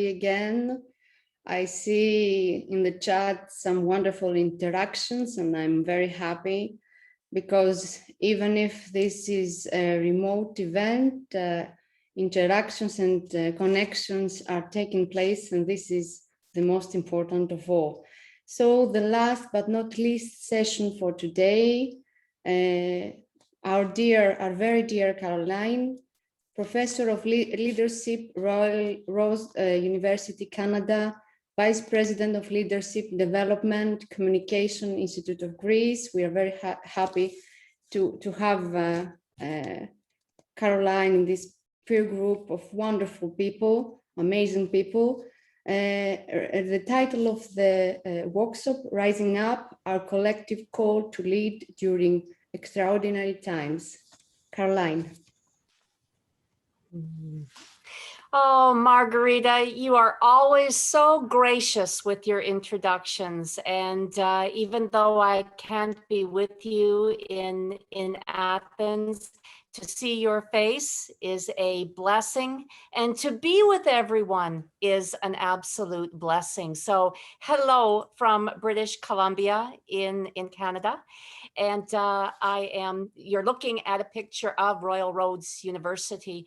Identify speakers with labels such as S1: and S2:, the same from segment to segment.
S1: everybody again. I see in the chat some wonderful interactions, and I'm very happy because even if this is a remote event, interactions and connections are taking place, and this is the most important of all. So the last but not least session for today, our very dear Carolin, Professor of Leadership, Royal University, Canada, Vice President of Leadership Development, Communication Institute of Greece. We are very happy to have Carolin in this peer group of wonderful people, amazing people. The title of the workshop, Rising Up, Our Collective Call to Lead During Extraordinary Times. Carolin.
S2: Oh, Margarita, you are always so gracious with your introductions. And even though I can't be with you in Athens, to see your face is a blessing, and to be with everyone is an absolute blessing. So hello from British Columbia in Canada. And you're looking at a picture of Royal Roads University,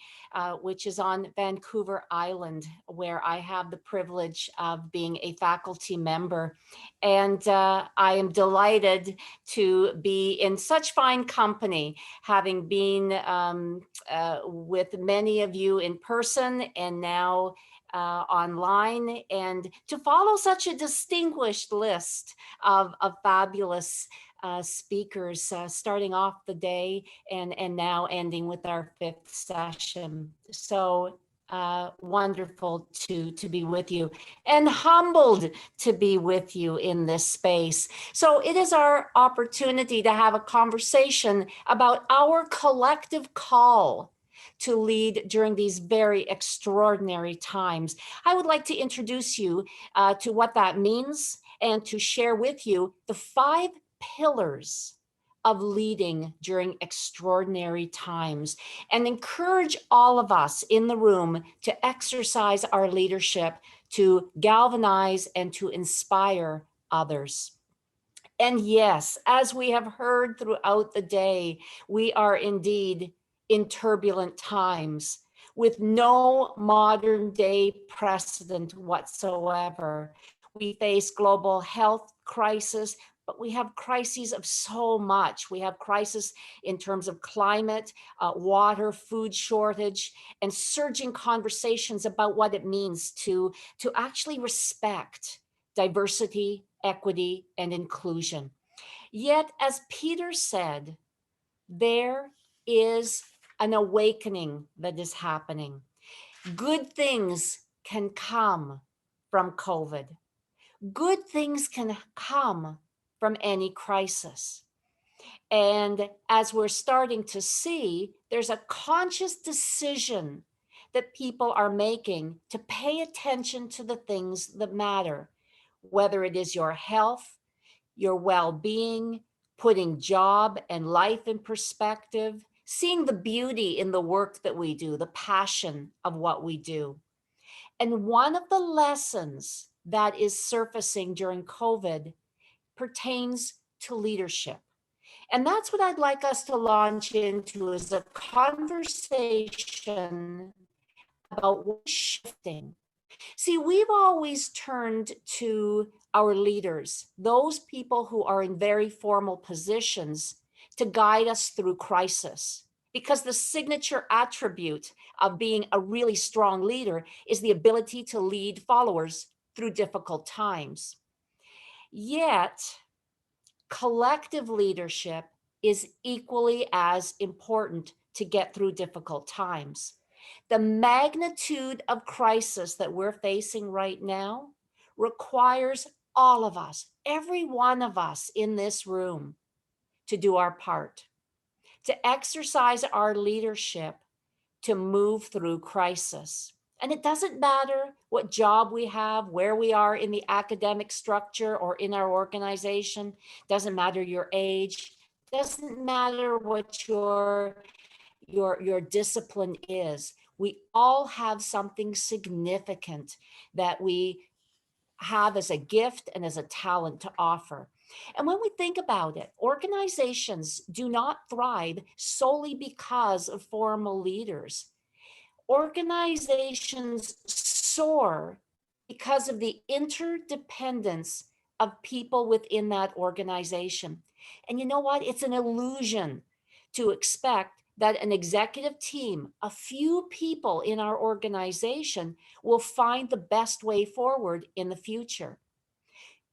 S2: which is on Vancouver Island, where I have the privilege of being a faculty member. And I am delighted to be in such fine company, having been with many of you in person and now online, and to follow such a distinguished list of fabulous speakers, starting off the day and now ending with our 5th session. So wonderful to be with you, and humbled to be with you in this space. So it is our opportunity to have a conversation about our collective call to lead during these very extraordinary times. I would like to introduce you to what that means and to share with you the 5 pillars of leading during extraordinary times, and encourage all of us in the room to exercise our leadership to galvanize and to inspire others. And yes, as we have heard throughout the day, we are indeed in turbulent times with no modern day precedent whatsoever. We face global health crisis, but we have crises of so much. We have crisis in terms of climate, water, food shortage, and surging conversations about what it means to actually respect diversity, equity, and inclusion. Yet, as Peter said, there is an awakening that is happening. Good things can come from COVID. Good things can come from any crisis. And as we're starting to see, there's a conscious decision that people are making to pay attention to the things that matter, whether it is your health, your well-being, putting job and life in perspective, seeing the beauty in the work that we do, the passion of what we do. And one of the lessons that is surfacing during COVID pertains to leadership. And that's what I'd like us to launch into, is a conversation about shifting. See, we've always turned to our leaders, those people who are in very formal positions, to guide us through crisis. Because the signature attribute of being a really strong leader is the ability to lead followers through difficult times. Yet, collective leadership is equally as important to get through difficult times. The magnitude of crisis that we're facing right now requires all of us, every one of us in this room, to do our part, to exercise our leadership to move through crisis. And it doesn't matter what job we have, where we are in the academic structure or in our organization, doesn't matter your age, doesn't matter what your discipline is. We all have something significant that we have as a gift and as a talent to offer. And when we think about it, organizations do not thrive solely because of formal leaders. Organizations soar because of the interdependence of people within that organization. And you know what? It's an illusion to expect that an executive team, a few people in our organization, will find the best way forward in the future.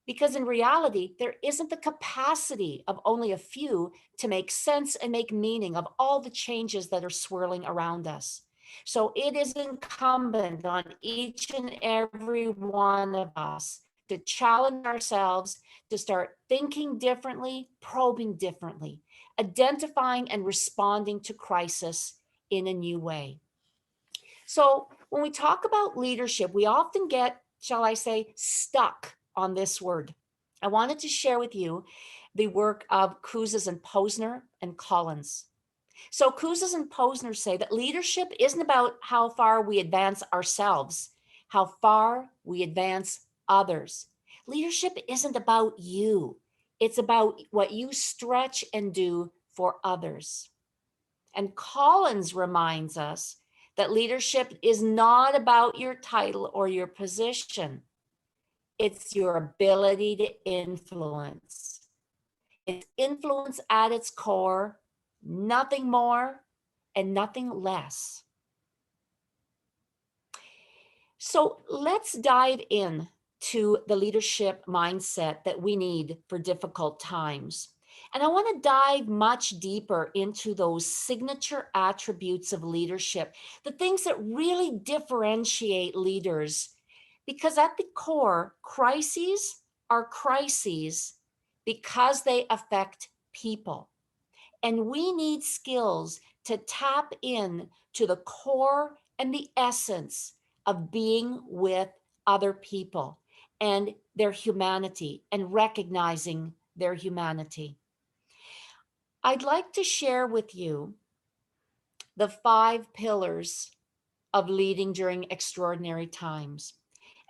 S2: Because in reality, there isn't the capacity of only a few to make sense and make meaning of all the changes that are swirling around us. So it is incumbent on each and every one of us to challenge ourselves, to start thinking differently, probing differently, identifying and responding to crisis in a new way. So when we talk about leadership, we often get, shall I say, stuck on this word. I wanted to share with you the work of Kouzes and Posner and Collins. So Kouzes and Posner say that leadership isn't about how far we advance ourselves, how far we advance others. Leadership isn't about you. It's about what you stretch and do for others. And Collins reminds us that leadership is not about your title or your position. It's your ability to influence. It's influence at its core, nothing more and nothing less. So let's dive in to the leadership mindset that we need for difficult times. And I want to dive much deeper into those signature attributes of leadership, the things that really differentiate leaders. Because at the core, crises are crises because they affect people. And we need skills to tap in to the core and the essence of being with other people and their humanity and recognizing their humanity. I'd like to share with you the 5 pillars of leading during extraordinary times.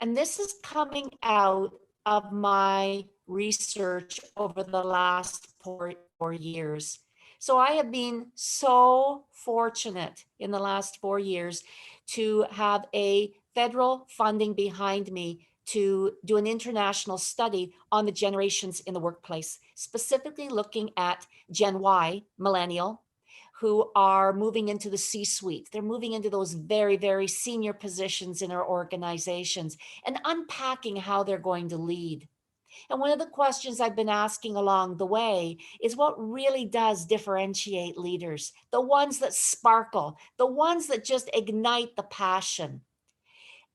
S2: And this is coming out of my research over the last 4 years. So I have been so fortunate in the last 4 years to have a federal funding behind me to do an international study on the generations in the workplace, specifically looking at Gen Y, millennial, who are moving into the C-suite. They're moving into those very, very senior positions in our organizations and unpacking how they're going to lead. And one of the questions I've been asking along the way is what really does differentiate leaders, the ones that sparkle, the ones that just ignite the passion.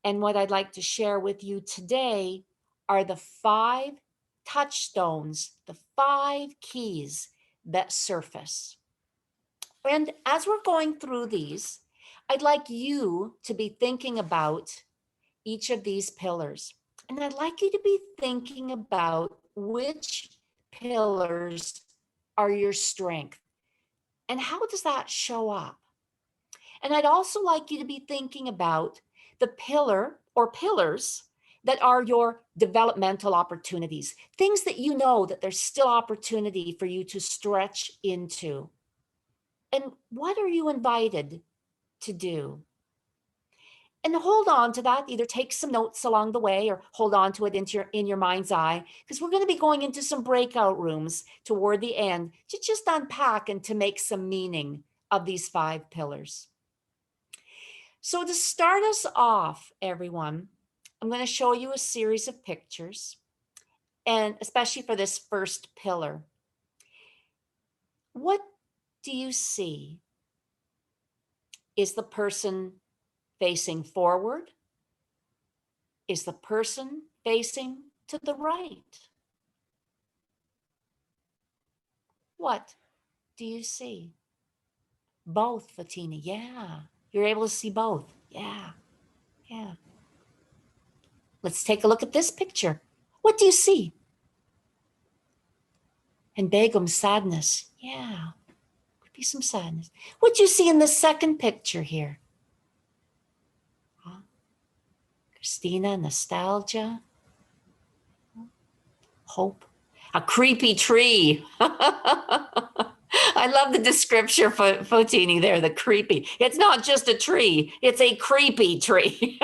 S2: And what I'd like to share with you today are the 5 touchstones, the 5 keys that surface. And as we're going through these, I'd like you to be thinking about each of these pillars. And I'd like you to be thinking about which pillars are your strength and how does that show up? And I'd also like you to be thinking about the pillar or pillars that are your developmental opportunities, things that you know that there's still opportunity for you to stretch into. And what are you invited to do? And hold on to that. Either take some notes along the way or hold on to it in your mind's eye, because we're going to be going into some breakout rooms toward the end to just unpack and to make some meaning of these 5 pillars. So to start us off, everyone, I'm going to show you a series of pictures, and especially for this first pillar. What do you see? Is the person facing forward? Is the person facing to the right? What do you see? Both, Fatina. Yeah. You're able to see both. Yeah. Yeah. Let's take a look at this picture. What do you see? And Begum, sadness. Yeah. Could be some sadness. What do you see in the second picture here? Christina, nostalgia, hope, a creepy tree. I love the description for Fotini there, the creepy. It's not just a tree, it's a creepy tree.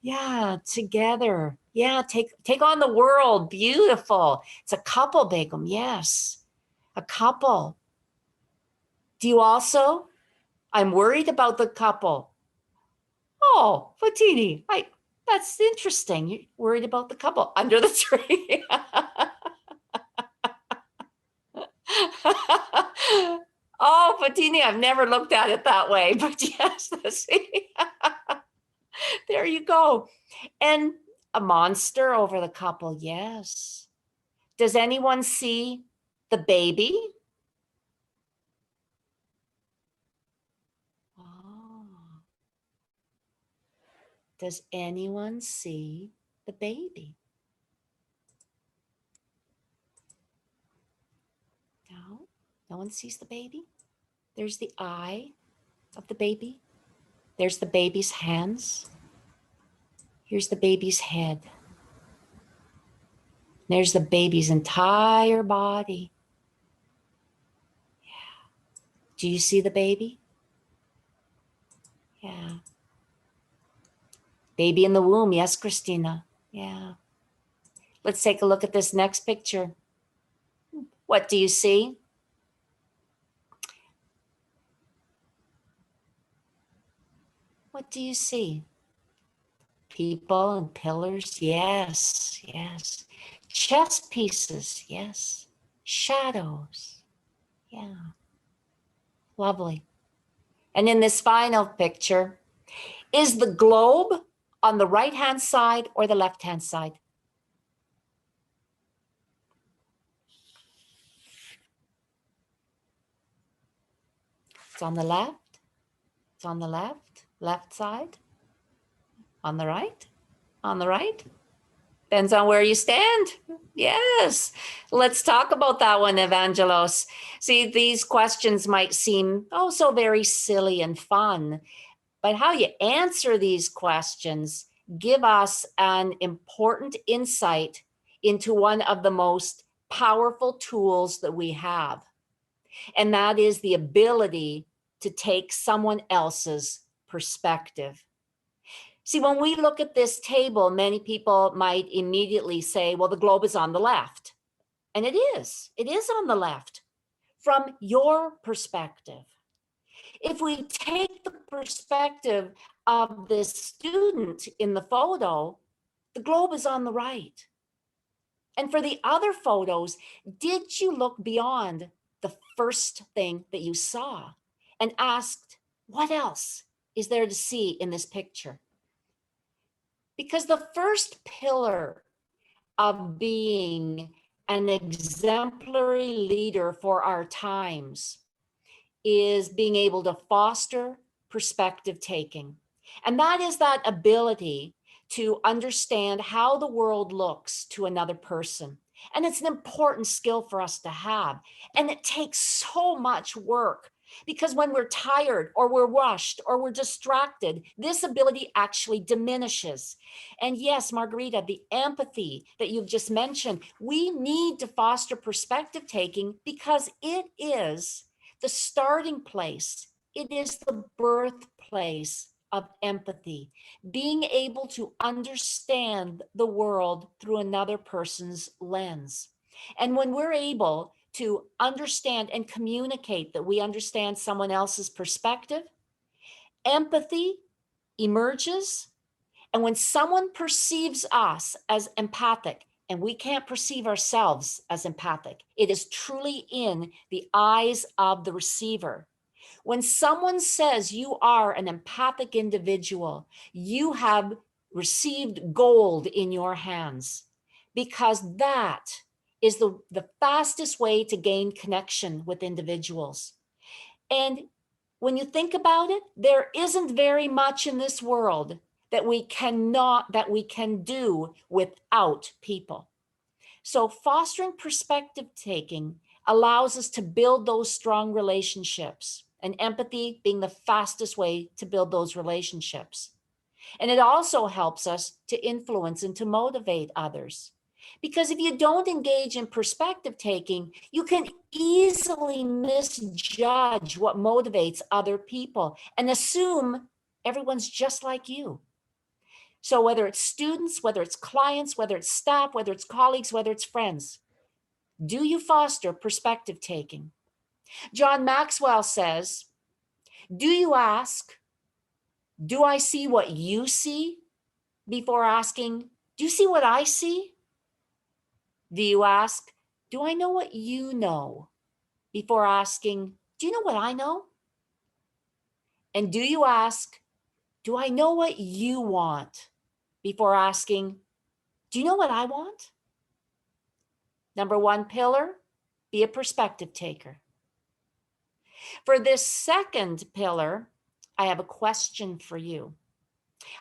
S2: Yeah, together. Yeah, take on the world. Beautiful. It's a couple, Begum. Yes, a couple. Do you also? I'm worried about the couple. Oh, Fotini, that's interesting. You're worried about the couple under the tree. Oh, Fotini, I've never looked at it that way, but yes, see, there you go. And a monster over the couple, yes. Does anyone see the baby? Oh. Does anyone see the baby? No, no one sees the baby. There's the eye of the baby. There's the baby's hands. Here's the baby's head. There's the baby's entire body. Yeah. Do you see the baby? Yeah. Baby in the womb. Yes, Christina. Yeah. Let's take a look at this next picture. What do you see? What do you see? People and pillars. Yes, yes. Chess pieces. Yes. Shadows. Yeah. Lovely. And in this final picture, is the globe on the right-hand side or the left-hand side? It's on the left. It's on the left side. On the right. On the right. Depends on where you stand. Yes. Let's talk about that one, Evangelos. See, these questions might seem oh so very silly and fun, but how you answer these questions give us an important insight into one of the most powerful tools that we have. And that is the ability to take someone else's perspective. See, when we look at this table, many people might immediately say, well, the globe is on the left. And it is on the left from your perspective. If we take the perspective of this student in the photo, the globe is on the right. And for the other photos, did you look beyond the first thing that you saw and asked, what else is there to see in this picture? Because the first pillar of being an exemplary leader for our times is being able to foster perspective taking. And that is that ability to understand how the world looks to another person. And it's an important skill for us to have. And it takes so much work because when we're tired or we're rushed or we're distracted, this ability actually diminishes. And yes, Margarita, the empathy that you've just mentioned, we need to foster perspective taking because it is the starting place. It is the birthplace of empathy, being able to understand the world through another person's lens. And when we're able to understand and communicate that we understand someone else's perspective, empathy emerges. And when someone perceives us as empathic, and we can't perceive ourselves as empathic, it is truly in the eyes of the receiver. When someone says you are an empathic individual, you have received gold in your hands, because that is the fastest way to gain connection with individuals. And when you think about it, there isn't very much in this world that we can do without people. So fostering perspective taking allows us to build those strong relationships, and empathy being the fastest way to build those relationships. And it also helps us to influence and to motivate others. Because if you don't engage in perspective taking, you can easily misjudge what motivates other people and assume everyone's just like you. So whether it's students, whether it's clients, whether it's staff, whether it's colleagues, whether it's friends, do you foster perspective taking? John Maxwell says, do you ask, do I see what you see? Before asking, do you see what I see? Do you ask, do I know what you know? Before asking, do you know what I know? And do you ask, do I know what you want? Before asking, do you know what I want? Number one pillar, be a perspective taker. For this second pillar, I have a question for you.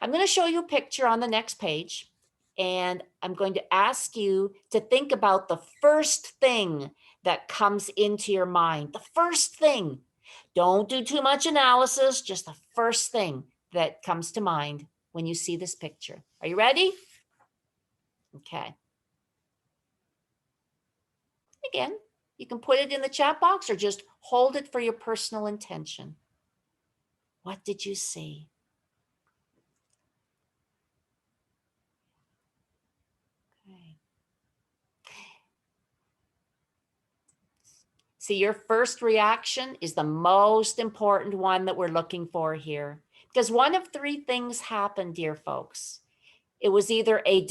S2: I'm going to show you a picture on the next page, and I'm going to ask you to think about the first thing that comes into your mind. The first thing. Don't do too much analysis, just the first thing that comes to mind when you see this picture. Are you ready? Okay. Again, you can put it in the chat box or just hold it for your personal intention. What did you see? Okay. See, your first reaction is the most important one that we're looking for here. Because one of three things happened, dear folks. It was either a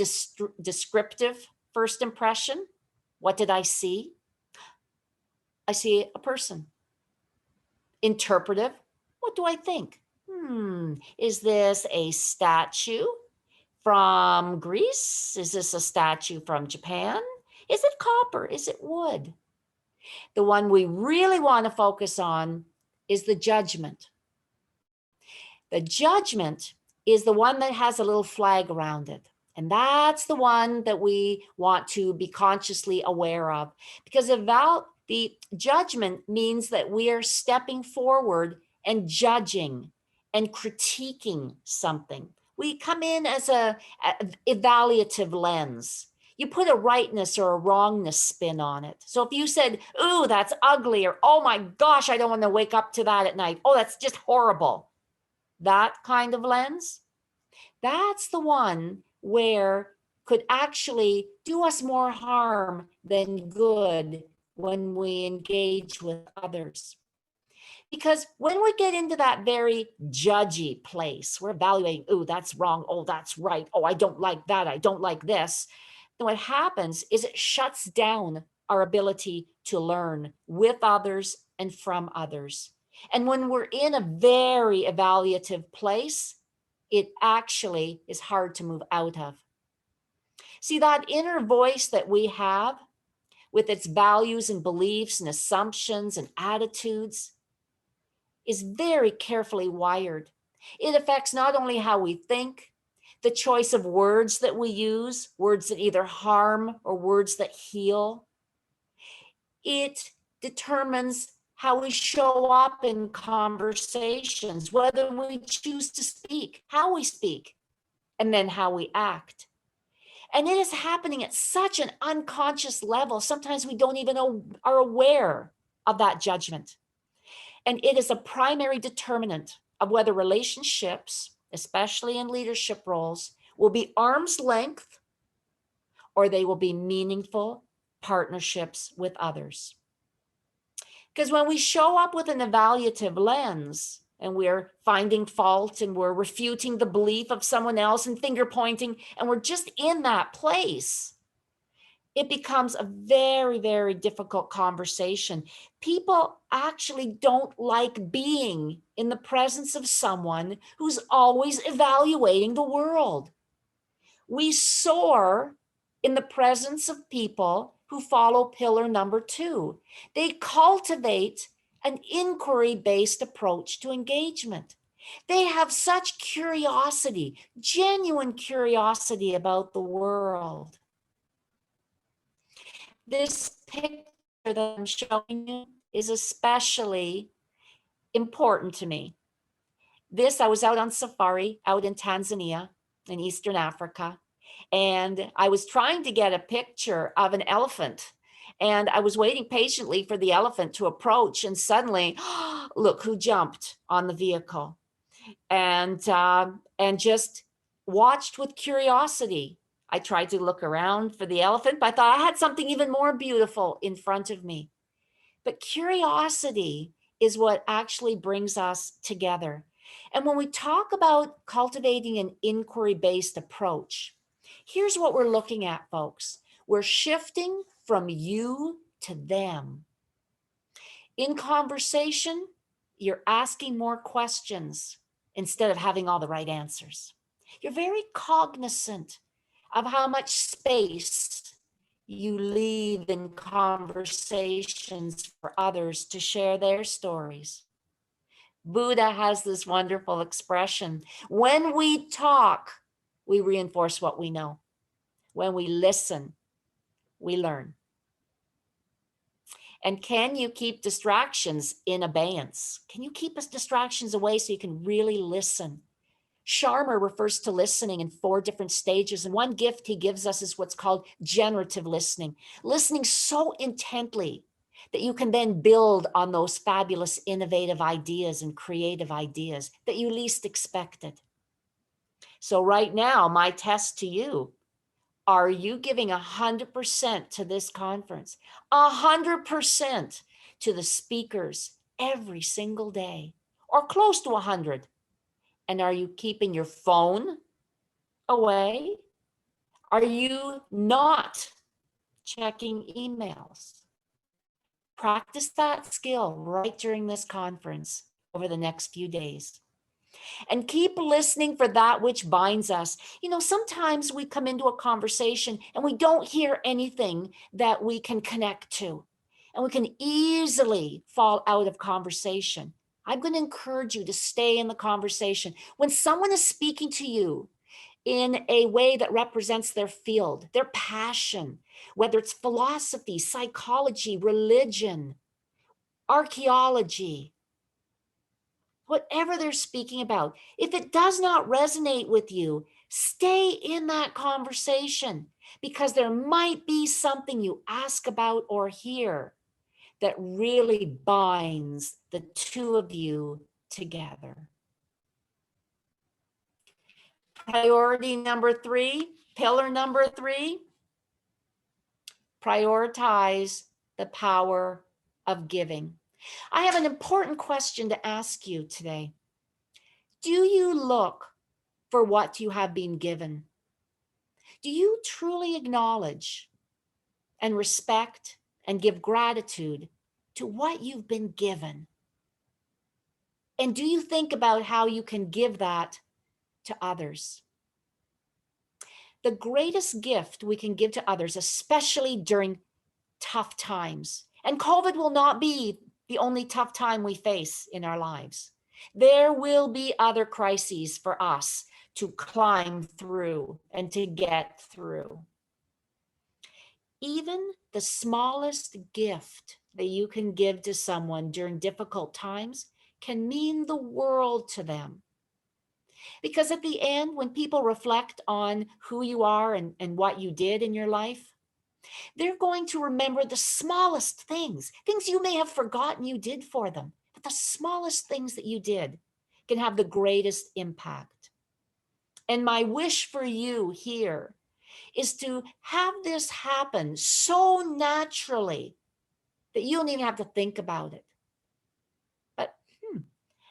S2: descriptive first impression. What did I see? I see a person. Interpretive. What do I think? Is this a statue from Greece? Is this a statue from Japan? Is it copper? Is it wood? The one we really want to focus on is the judgment. The judgment is the one that has a little flag around it. And that's the one that we want to be consciously aware of. Because the judgment means that we are stepping forward and judging and critiquing something. We come in as a evaluative lens. You put a rightness or a wrongness spin on it. So if you said, ooh, that's ugly, or oh my gosh, I don't want to wake up to that at night. Oh, that's just horrible. That kind of lens, that's the one where could actually do us more harm than good when we engage with others. Because when we get into that very judgy place, we're evaluating, oh, that's wrong. Oh, that's right. Oh, I don't like that. I don't like this. Then what happens is it shuts down our ability to learn with others and from others. And when we're in a very evaluative place, it actually is hard to move out of. See, that inner voice that we have with its values and beliefs and assumptions and attitudes is very carefully wired. It affects not only how we think, the choice of words that we use, words that either harm or words that heal. It determines how we show up in conversations, whether we choose to speak, how we speak, and then how we act. And it is happening at such an unconscious level. Sometimes we don't even are aware of that judgment. And it is a primary determinant of whether relationships, especially in leadership roles, will be arm's length or they will be meaningful partnerships with others. Because when we show up with an evaluative lens and we're finding fault and we're refuting the belief of someone else and finger pointing, and we're just in that place, it becomes a very, very difficult conversation. People actually don't like being in the presence of someone who's always evaluating the world. We soar in the presence of people who follow pillar number 2. They cultivate an inquiry-based approach to engagement. They have such curiosity, genuine curiosity about the world. This picture that I'm showing you is especially important to me I was out on safari out in Tanzania in Eastern Africa, and I was trying to get a picture of an elephant, and I was waiting patiently for the elephant to approach, and suddenly, look who jumped on the vehicle, and just watched with curiosity. I tried to look around for the elephant, but I thought I had something even more beautiful in front of me. But curiosity is what actually brings us together. And when we talk about cultivating an inquiry-based approach, here's what we're looking at, folks. We're shifting from you to them. In conversation, you're asking more questions instead of having all the right answers. You're very cognizant of how much space you leave in conversations for others to share their stories. Buddha has this wonderful expression: when we talk, we reinforce what we know. When we listen, we learn. And can you keep distractions in abeyance? Can you keep us distractions away so you can really listen? Sharma refers to listening in 4 different stages. And one gift he gives us is what's called generative listening. Listening so intently that you can then build on those fabulous, innovative ideas and creative ideas that you least expected. So right now, my test to you: are you giving 100% to this conference? 100% to the speakers every single day, or close to 100? And are you keeping your phone away? Are you not checking emails? Practice that skill right during this conference over the next few days. And keep listening for that which binds us. You know, sometimes we come into a conversation and we don't hear anything that we can connect to, and we can easily fall out of conversation. I'm going to encourage you to stay in the conversation. When someone is speaking to you in a way that represents their field, their passion, whether it's philosophy, psychology, religion, archaeology, whatever they're speaking about, if it does not resonate with you, stay in that conversation, because there might be something you ask about or hear that really binds the two of you together. Priority number 3, pillar number 3, prioritize the power of giving. I have an important question to ask you today. Do you look for what you have been given? Do you truly acknowledge and respect and give gratitude to what you've been given? And do you think about how you can give that to others? The greatest gift we can give to others, especially during tough times, and COVID will not be the only tough time we face in our lives. There will be other crises for us to climb through and to get through. Even the smallest gift that you can give to someone during difficult times can mean the world to them. Because at the end, when people reflect on who you are and what you did in your life, they're going to remember the smallest things you may have forgotten you did for them. But the smallest things that you did can have the greatest impact. And my wish for you here is to have this happen so naturally that you don't even have to think about it. But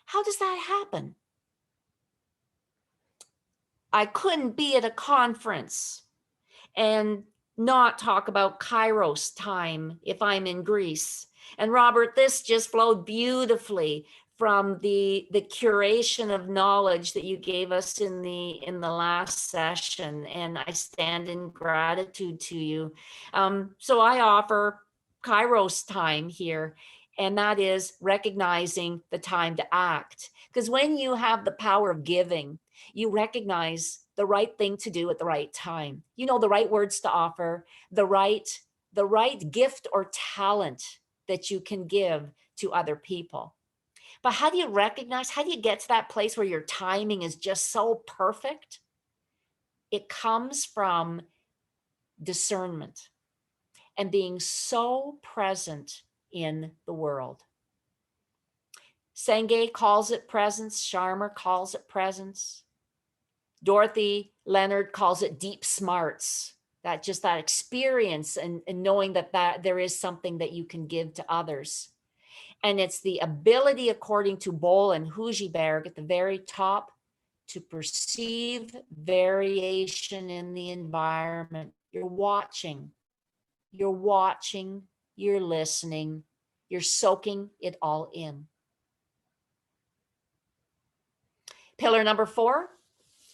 S2: how does that happen? I couldn't be at a conference and not talk about Kairos time if I'm in Greece. And Robert, this just flowed beautifully from the curation of knowledge that you gave us in the last session, and I stand in gratitude to you. So I offer Kairos time here, and that is recognizing the time to act. Because when you have the power of giving, you recognize the right thing to do at the right time. You know, the right words to offer, the right gift or talent that you can give to other people. But how do you recognize, how do you get to that place where your timing is just so perfect? It comes from discernment and being so present in the world. Senge calls it presence. Sharma calls it presence. Dorothy Leonard calls it deep smarts. That just that experience and knowing that there is something that you can give to others. And it's the ability, according to Boll and Hujiberg at the very top, to perceive variation in the environment. You're watching, you're listening, you're soaking it all in. Pillar number 4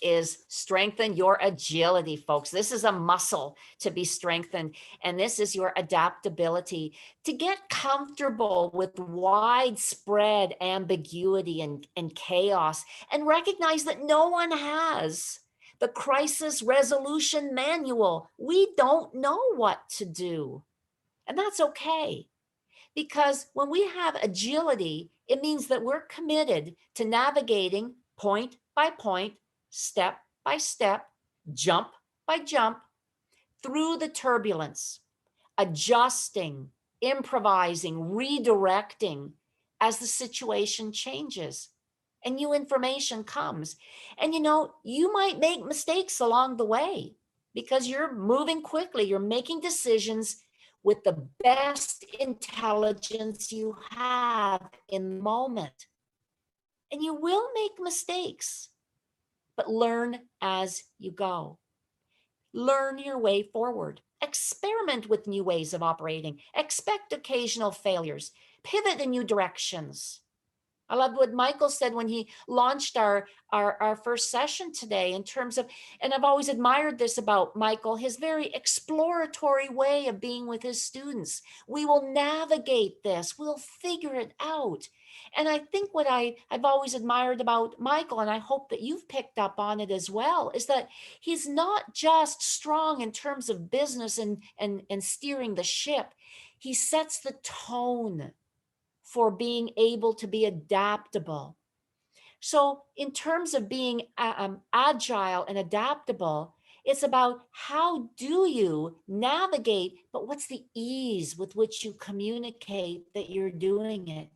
S2: is strengthen your agility, folks. This is a muscle to be strengthened, and this is your adaptability to get comfortable with widespread ambiguity and chaos, and recognize that no one has the crisis resolution manual. We don't know what to do, and that's okay. Because when we have agility, it means that we're committed to navigating point by point, step by step, jump by jump, through the turbulence, adjusting, improvising, redirecting as the situation changes and new information comes. And you might make mistakes along the way because you're moving quickly, you're making decisions with the best intelligence you have in the moment. And you will make mistakes, but learn as you go. Learn your way forward. Experiment with new ways of operating. Expect occasional failures. Pivot in new directions. I love what Michael said when he launched our first session today in terms of, and I've always admired this about Michael, his very exploratory way of being with his students. We will navigate this. We'll figure it out. And I think what I've always admired about Michael, and I hope that you've picked up on it as well, is that he's not just strong in terms of business and steering the ship. He sets the tone for being able to be adaptable. So in terms of being agile and adaptable, it's about how do you navigate, but what's the ease with which you communicate that you're doing it?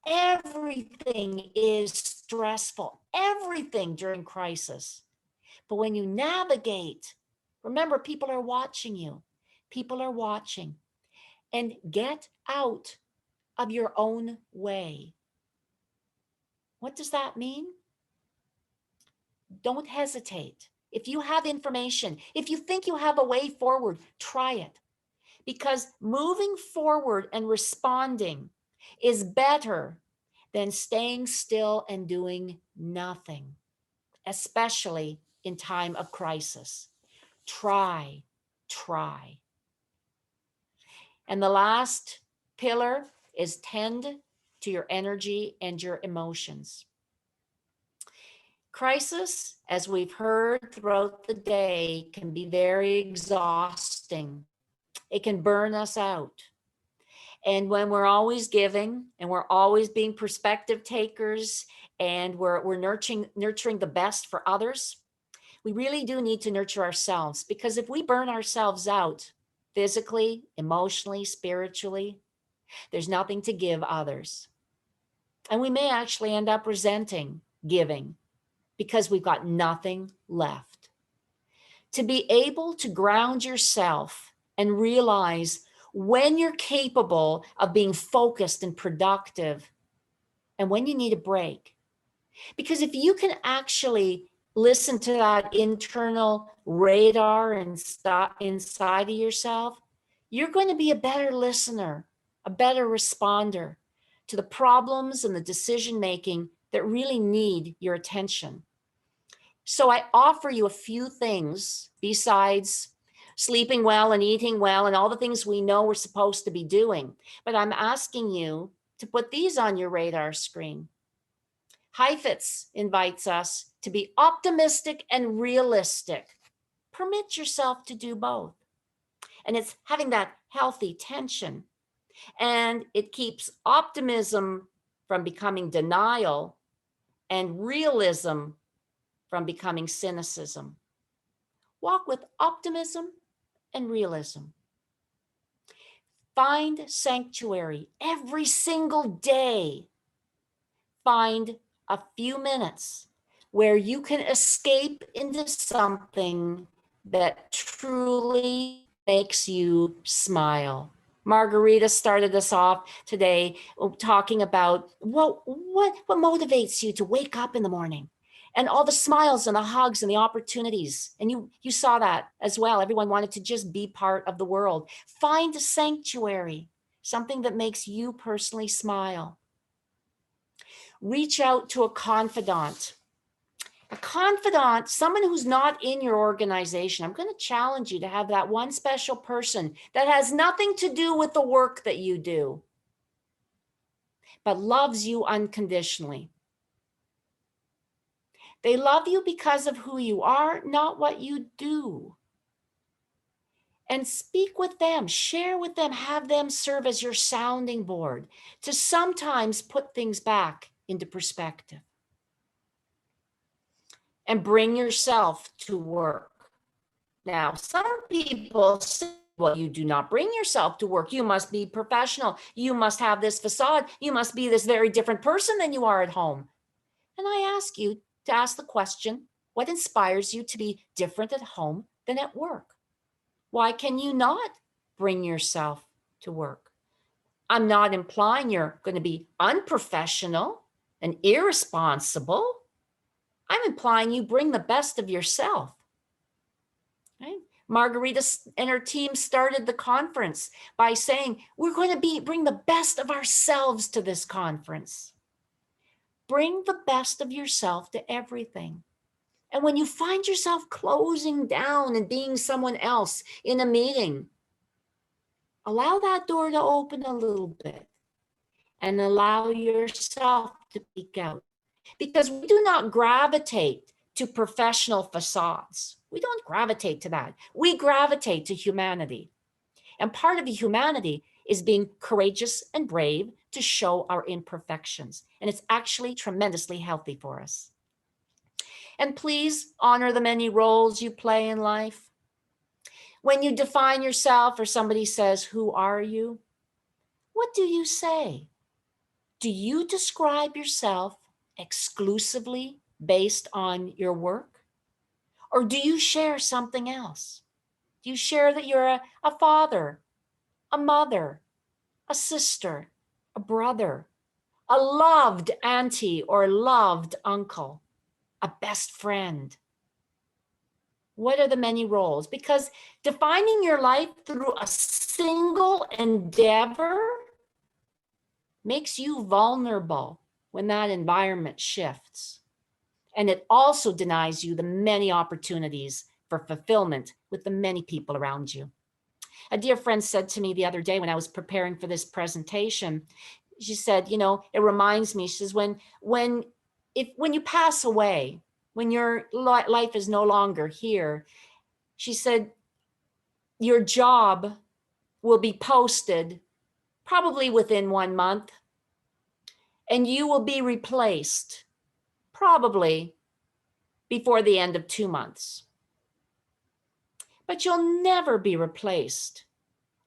S2: Everything is stressful, everything during crisis. But when you navigate, remember, people are watching you. People are watching. And get out of your own way. What does that mean? Don't hesitate. If you have information, if you think you have a way forward, try it. Because moving forward and responding is better than staying still and doing nothing, especially in time of crisis. Try. And the last pillar is tend to your energy and your emotions. Crisis, as we've heard throughout the day, can be very exhausting. It can burn us out. And when we're always giving and we're always being perspective takers and we're nurturing the best for others, we really do need to nurture ourselves, because if we burn ourselves out physically, emotionally, spiritually, there's nothing to give others. And we may actually end up resenting giving because we've got nothing left. To be able to ground yourself and realize when you're capable of being focused and productive and when you need a break. Because if you can actually listen to that internal radar inside of yourself, you're going to be a better listener, a better responder to the problems and the decision-making that really need your attention. So I offer you a few things besides sleeping well and eating well and all the things we know we're supposed to be doing. But I'm asking you to put these on your radar screen. Heifetz invites us to be optimistic and realistic. Permit yourself to do both. And it's having that healthy tension. And it keeps optimism from becoming denial, and realism from becoming cynicism. Walk with optimism and realism. Find sanctuary every single day. Find a few minutes where you can escape into something that truly makes you smile. Margarita started us off today talking about what motivates you to wake up in the morning, and all the smiles and the hugs and the opportunities. And you saw that as well. Everyone wanted to just be part of the world. Find a sanctuary, something that makes you personally smile. Reach out to a confidant. A confidant, someone who's not in your organization. I'm going to challenge you to have that one special person that has nothing to do with the work that you do, but loves you unconditionally. They love you because of who you are, not what you do. And speak with them, share with them, have them serve as your sounding board to sometimes put things back into perspective. And bring yourself to work. Now, some people say, well, you do not bring yourself to work. You must be professional. You must have this facade. You must be this very different person than you are at home. And I ask you to ask the question, what inspires you to be different at home than at work? Why can you not bring yourself to work? I'm not implying you're going to be unprofessional and irresponsible. I'm implying you bring the best of yourself. Right? Margarita and her team started the conference by saying, we're going to bring the best of ourselves to this conference. Bring the best of yourself to everything. And when you find yourself closing down and being someone else in a meeting, allow that door to open a little bit and allow yourself to peek out. Because we do not gravitate to professional facades. We don't gravitate to that. We gravitate to humanity. And part of the humanity is being courageous and brave to show our imperfections. And it's actually tremendously healthy for us. And please honor the many roles you play in life. When you define yourself or somebody says, who are you? What do you say? Do you describe yourself exclusively based on your work? Or do you share something else? Do you share that you're a father, a mother, a sister, a brother, a loved auntie or loved uncle, a best friend? What are the many roles? Because defining your life through a single endeavor makes you vulnerable when that environment shifts. And it also denies you the many opportunities for fulfillment with the many people around you. A dear friend said to me the other day when I was preparing for this presentation, she said, you know, it reminds me, she says, when you pass away, when your life is no longer here, she said, your job will be posted probably within 1 month, and you will be replaced probably before the end of 2 months. But you'll never be replaced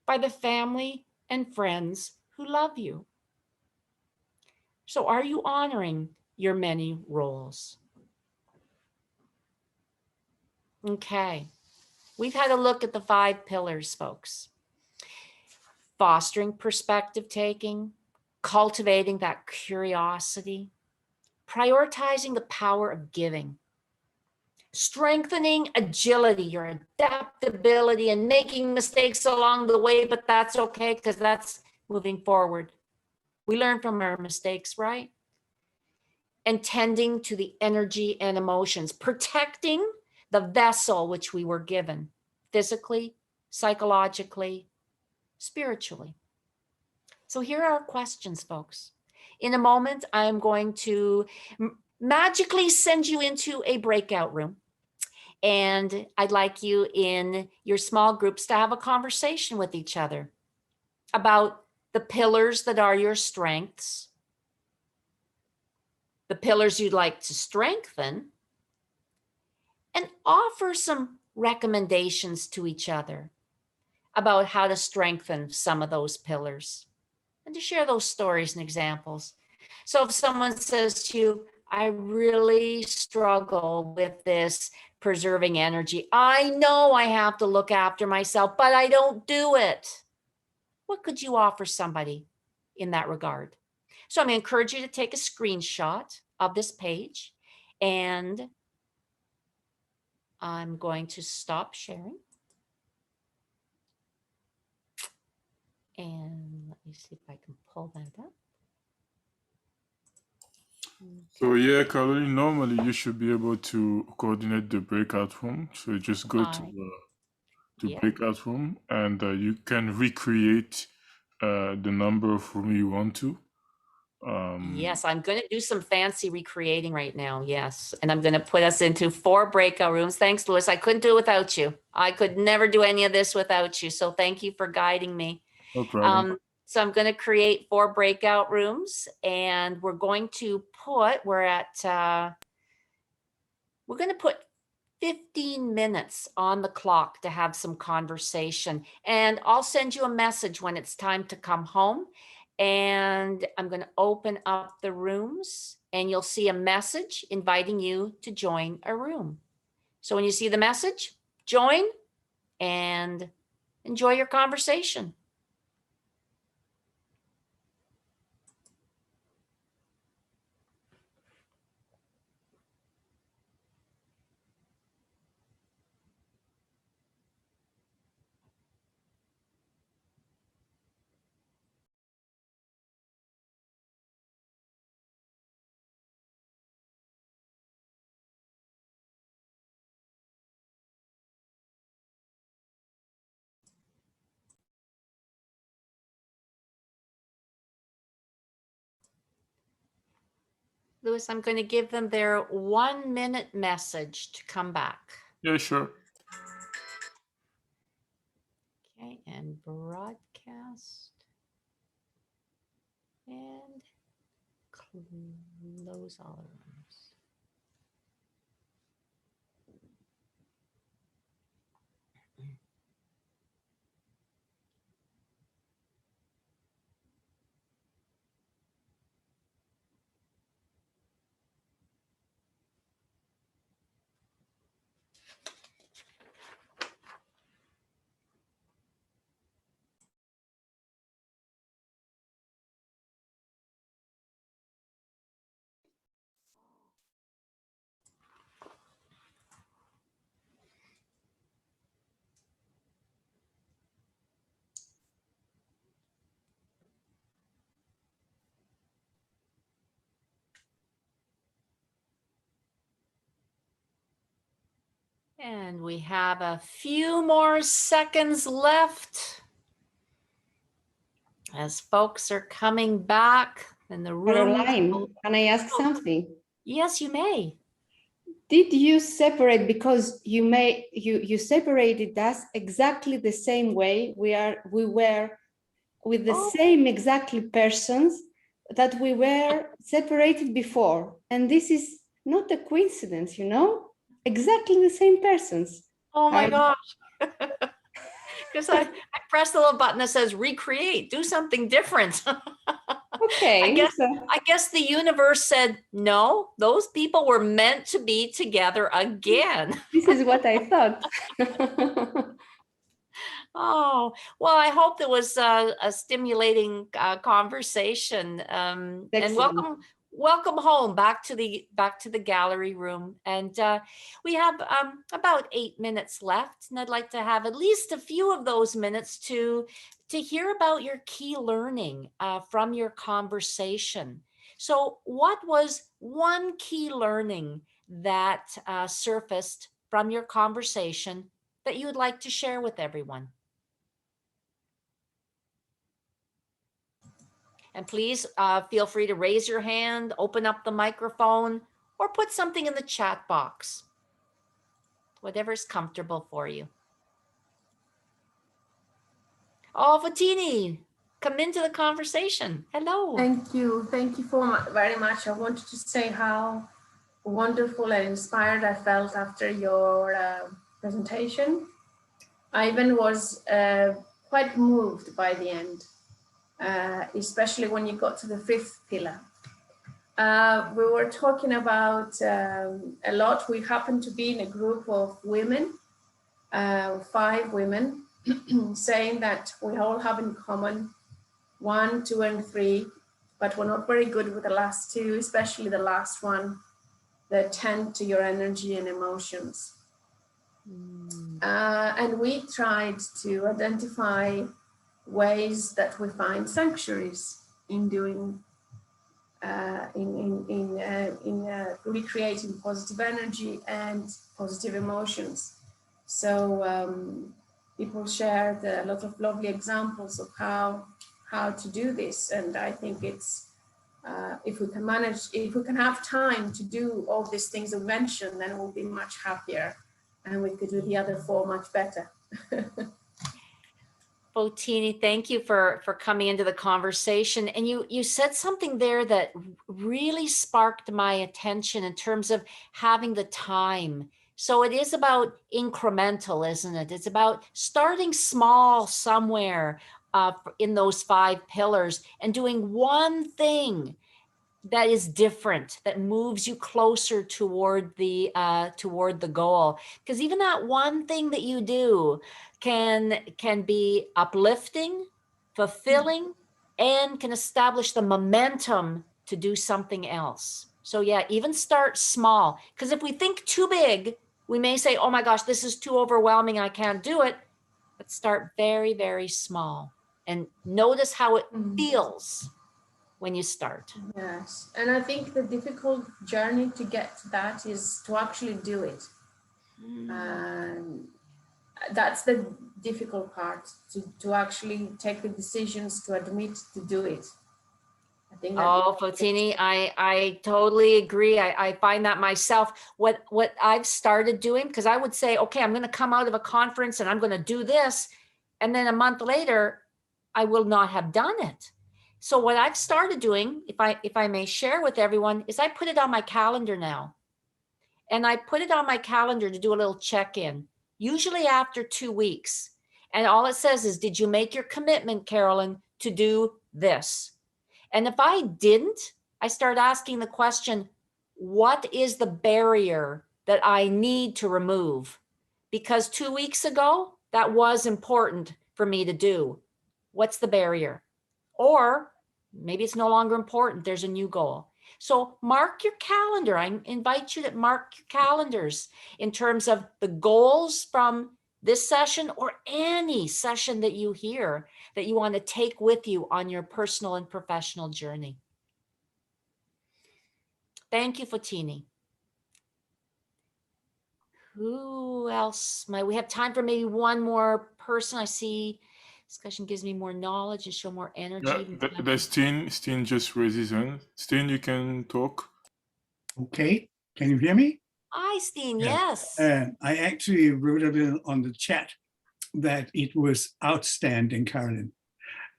S2: by the family and friends who love you. So are you honoring your many roles? Okay, we've had a look at the 5 pillars, folks. Fostering perspective taking, cultivating that curiosity, prioritizing the power of giving, strengthening agility, your adaptability, and making mistakes along the way, but that's okay because that's moving forward. We learn from our mistakes, right? And tending to the energy and emotions, protecting the vessel which we were given, physically, psychologically, spiritually. So here are our questions, folks. In a moment, I'm going to magically send you into a breakout room. And I'd like you in your small groups to have a conversation with each other about the pillars that are your strengths the pillars you'd like to strengthen, and offer some recommendations to each other about how to strengthen some of those pillars, and to share those stories and examples. So if someone says to you, I really struggle with this preserving energy. I know I have to look after myself, but I don't do it. What could you offer somebody in that regard? So I'm going to encourage you to take a screenshot of this page, and I'm going to stop sharing. And let me see if I can pull that up.
S3: So yeah, Carolin, normally you should be able to coordinate the breakout room. So just go to
S2: Yeah.
S3: breakout room, and you can recreate the number of room you want to.
S2: Yes, I'm going to do some fancy recreating right now. Yes. And I'm going to put us into 4 breakout rooms. Thanks, Louis. I couldn't do it without you. I could never do any of this without you. So thank you for guiding me.
S3: No problem.
S2: So I'm going to create 4 breakout rooms, and we're going to put, we're going to put 15 minutes on the clock to have some conversation. And I'll send you a message when it's time to come home. And I'm going to open up the rooms, and you'll see a message inviting you to join a room. So when you see the message, join and enjoy your conversation. Louis, I'm going to give them their 1-minute message to come back.
S3: Yeah, sure.
S2: Okay, and broadcast. And close all the rooms. And we have a few more seconds left as folks are coming back in the room.
S1: Caroline, can I ask something?
S2: Yes, you may.
S1: Did you separate, because you separated us exactly the same way we were with the same exactly persons that we were separated before, and this is not a coincidence, you know, exactly the same persons.
S2: Oh my gosh. Because I pressed the little button that says recreate, do something different.
S1: Okay.
S2: I guess the universe said, no, those people were meant to be together again.
S1: This is what I thought.
S2: Oh, well, I hope it was a stimulating conversation. And welcome home back to the gallery room. And we have about 8 minutes left, and I'd like to have at least a few of those minutes to hear about your key learning from your conversation. So what was one key learning that surfaced from your conversation that you would like to share with everyone? And please feel free to raise your hand, open up the microphone, or put something in the chat box, whatever's comfortable for you. Oh, Fatini, come into the conversation. Hello.
S4: Thank you. Thank you very much. I wanted to say how wonderful and inspired I felt after your presentation. I even was quite moved by the end, especially when you got to the fifth pillar. We were talking about a lot. We happened to be in a group of women, 5 women, saying that we all have in common 1, 2, and 3, but we're not very good with the last 2, especially the last one, that tend to your energy and emotions. And we tried to identify ways that we find sanctuaries in doing, recreating positive energy and positive emotions. So people shared a lot of lovely examples of how to do this, and I think it's if we can have time to do all these things we mentioned, then we'll be much happier, and we could do the other 4 much better.
S2: Botini, thank you for coming into the conversation. And you said something there that really sparked my attention in terms of having the time. So it is about incremental, isn't it? It's about starting small somewhere in those 5 pillars and doing one thing that is different, that moves you closer toward the goal. Because even that one thing that you do can be uplifting, fulfilling, and can establish the momentum to do something else. So yeah, even start small. Because if we think too big, we may say, oh my gosh, this is too overwhelming, I can't do it. But start very, very small and notice how it feels when you start.
S4: Yes, and I think the difficult journey to get to that is to actually do it. That's the difficult part, to actually take the decisions to admit to do it. I think that
S2: Fotini, I totally agree. I find that myself. What I've started doing, because I would say, okay, I'm going to come out of a conference and I'm going to do this, and then a month later, I will not have done it. So what I've started doing, if I may share with everyone, is I put it on my calendar now. And I put it on my calendar to do a little check-in, usually after 2 weeks. And all it says is, did you make your commitment, Carolin, to do this? And if I didn't, I start asking the question, what is the barrier that I need to remove? Because 2 weeks ago, that was important for me to do. What's the barrier? Or maybe it's no longer important. There's a new goal. So mark your calendar. I invite you to mark your calendars in terms of the goals from this session or any session that you hear that you want to take with you on your personal and professional journey. Thank you, Fotini. Who else? We have time for maybe one more person. I see discussion gives me more knowledge and show more energy.
S3: Yeah, there's Steen. Steen just raised his hand. Steen, you can talk.
S5: Okay, can you hear me?
S2: Hi, Steen,
S5: Yeah.
S2: yes.
S5: I actually wrote a little on the chat that it was outstanding, Carolin,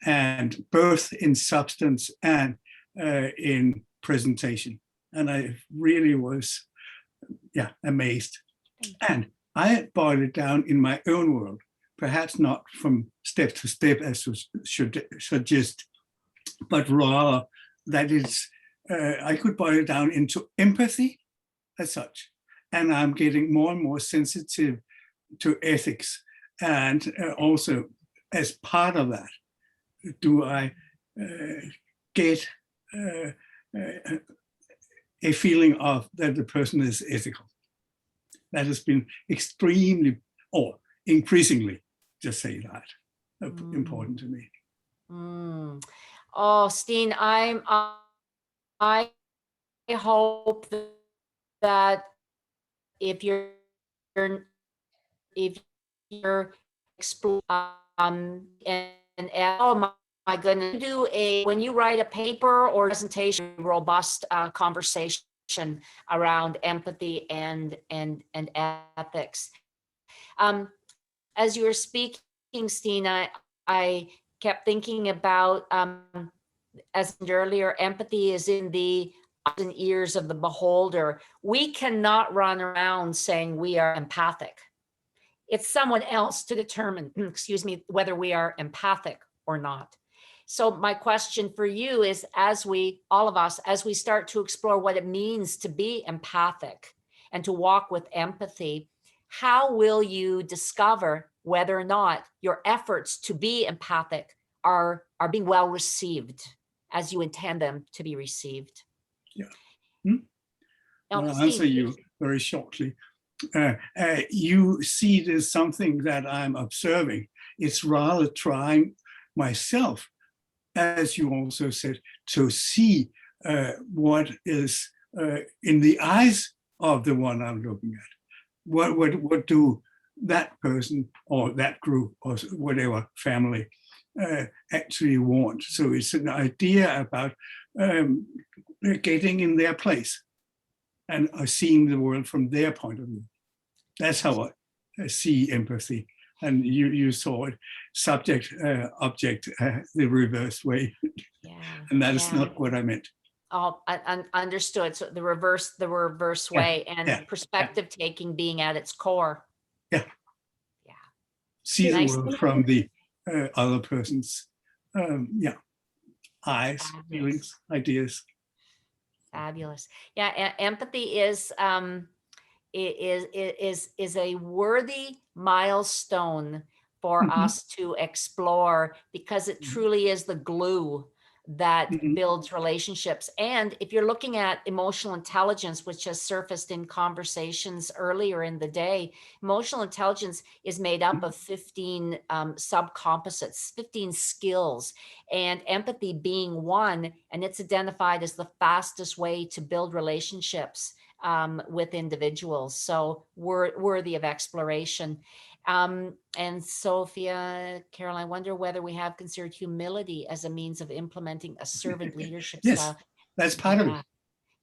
S5: and both in substance and in presentation. And I really was, amazed. And I boiled it down in my own world, perhaps not from step to step as should suggest, but rather that it's, I could boil it down into empathy as such. And I'm getting more and more sensitive to ethics. And also as part of that, do I get a feeling of that the person is ethical? That has been extremely, or increasingly, just say that, important to me.
S2: Oh, Steen, I hope that if you're and oh my goodness, when you write a paper or presentation, robust conversation around empathy and ethics. As you were speaking, Steen, I kept thinking about, as mentioned earlier, empathy is in the eyes and ears of the beholder. We cannot run around saying we are empathic. It's someone else to determine, excuse me, whether we are empathic or not. So my question for you is, as we, all of us, as we start to explore what it means to be empathic and to walk with empathy, how will you discover whether or not your efforts to be empathic are being well received as you intend them to be received?
S5: Yeah. I'll answer you very shortly. You see it as something that I'm observing. It's rather trying myself, as you also said, to see what is in the eyes of the one I'm looking at. What do that person or that group or whatever family actually want? So it's an idea about getting in their place and seeing the world from their point of view. That's how I see empathy. And you saw it, subject, object, the reverse way.
S2: Yeah,
S5: And that is not what I meant.
S2: Oh, I understood. So the reverse way, and perspective taking being at its core.
S5: Yeah.
S2: Yeah.
S5: See
S2: Nice.
S5: the world from the other person's eyes,
S2: Fabulous.
S5: feelings, ideas.
S2: Fabulous. Yeah, empathy is a worthy milestone for us to explore, because it truly is the glue that builds relationships. And if you're looking at emotional intelligence, which has surfaced in conversations earlier in the day, emotional intelligence is made up of 15 subcomposites, 15 skills, and empathy being one, and it's identified as the fastest way to build relationships with individuals. So worthy of exploration. And Sophia, Carol, I wonder whether we have considered humility as a means of implementing a servant leadership style.
S5: That's part of it.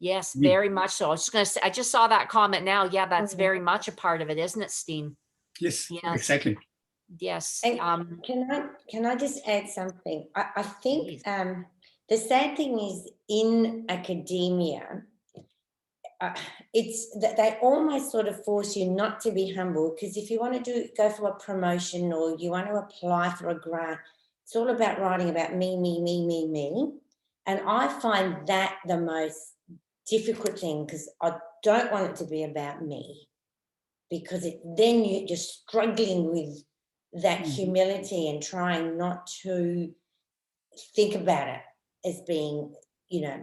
S2: Yes, very much so. I was just going to say, I just saw that comment now. Yeah, that's very much a part of it, isn't it, Steen?
S5: Yes, exactly.
S2: Yes.
S6: And can I just add something? I think the sad thing is, in academia, it's that they almost sort of force you not to be humble, because if you want to go for a promotion or you want to apply for a grant, it's all about writing about me. And I find that the most difficult thing, because I don't want it to be about me, because then you're just struggling with that humility and trying not to think about it as being,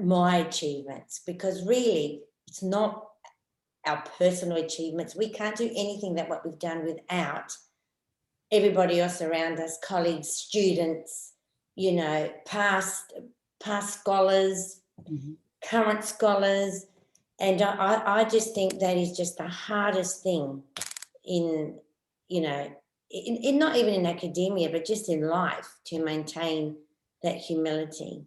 S6: my achievements, because really it's not our personal achievements. We can't do anything that what we've done without everybody else around us, colleagues, students, past scholars, current scholars. And I just think that is just the hardest thing in not even in academia, but just in life, to maintain that humility.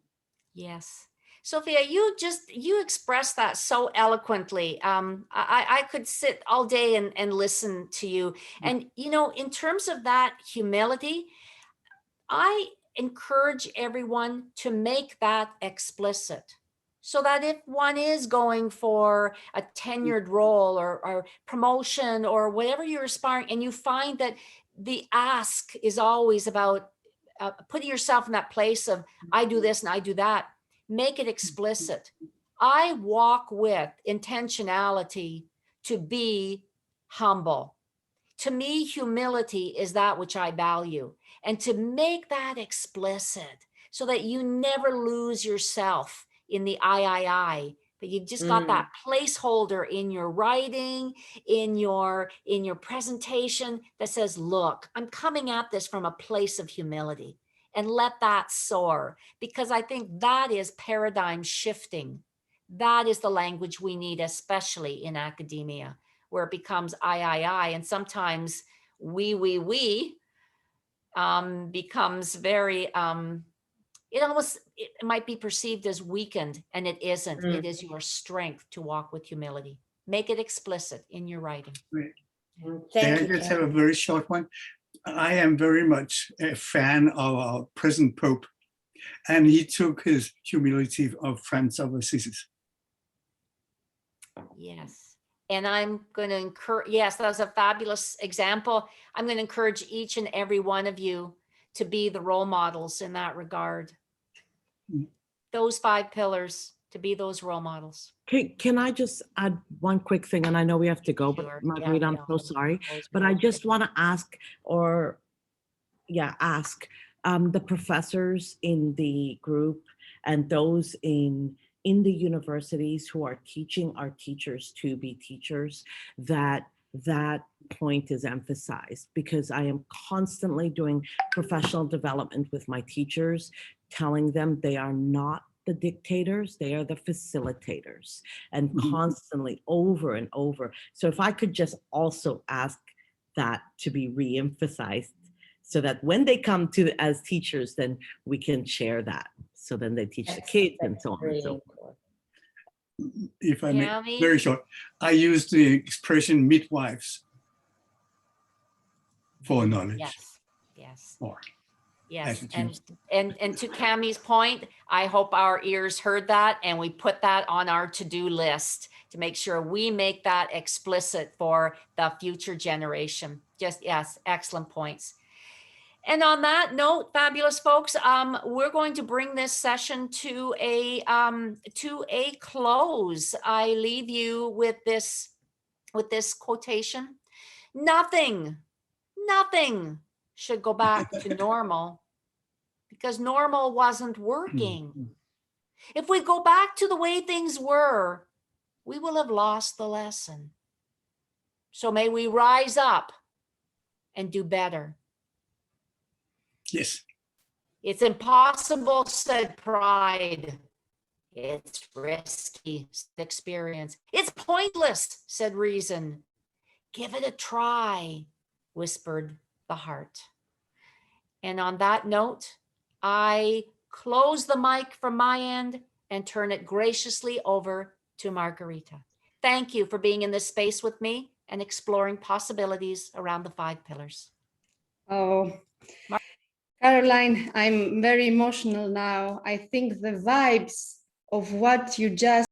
S2: Yes. Sophia, you expressed that so eloquently. I could sit all day and listen to you. And, in terms of that humility, I encourage everyone to make that explicit, so that if one is going for a tenured role or promotion or whatever you're aspiring, and you find that the ask is always about putting yourself in that place of, I do this and I do that, make it explicit. I walk with intentionality to be humble. To me, humility is that which I value. And to make that explicit so that you never lose yourself in the I, but you've just got that placeholder in your writing, in your presentation that says, look, I'm coming at this from a place of humility, and let that soar, because I think that is paradigm shifting. That is the language we need, especially in academia, where it becomes I, and sometimes we becomes very, it might be perceived as weakened, and it isn't. It is your strength to walk with humility. Make it explicit in your writing.
S5: Thank you. Let's have a very short one. I am very much a fan of our present Pope, and he took his humility of Francis of Assisi.
S2: Yes. And I'm going to encourage, yes, that was a fabulous example. I'm going to encourage each and every one of you to be the role models in that regard. Those 5 pillars, to be those role models.
S7: Can I just add one quick thing? And I know we have to go, but
S2: Sure.
S7: Margarita, I'm so sorry. But I just want to ask, the professors in the group and those in the universities who are teaching our teachers to be teachers, that point is emphasized, because I am constantly doing professional development with my teachers, telling them they are not the dictators, they are the facilitators, and constantly over and over. So if I could just also ask that to be re-emphasized, so that when they come to as teachers, then we can share that. So then they teach the kids and so on and so forth.
S5: If I may,
S2: Cami?
S5: very short, I use the expression midwives for knowledge.
S2: Yes, yes.
S5: Or
S2: Yes,
S5: attitudes.
S2: and to Cammie's point, I hope our ears heard that and we put that on our to-do list to make sure we make that explicit for the future generation. Just, yes, excellent points. And on that note, fabulous folks, we're going to bring this session to a close. I leave you with this quotation: nothing should go back to normal, because normal wasn't working. If we go back to the way things were, we will have lost the lesson. So may we rise up and do better.
S5: Yes.
S2: It's impossible, said pride. It's risky, said experience. It's pointless, said reason. Give it a try, whispered the heart. And on that note, I close the mic from my end and turn it graciously over to Margarita. Thank you for being in this space with me and exploring possibilities around the 5 pillars.
S1: Oh, Caroline, I'm very emotional now. I think the vibes of what you just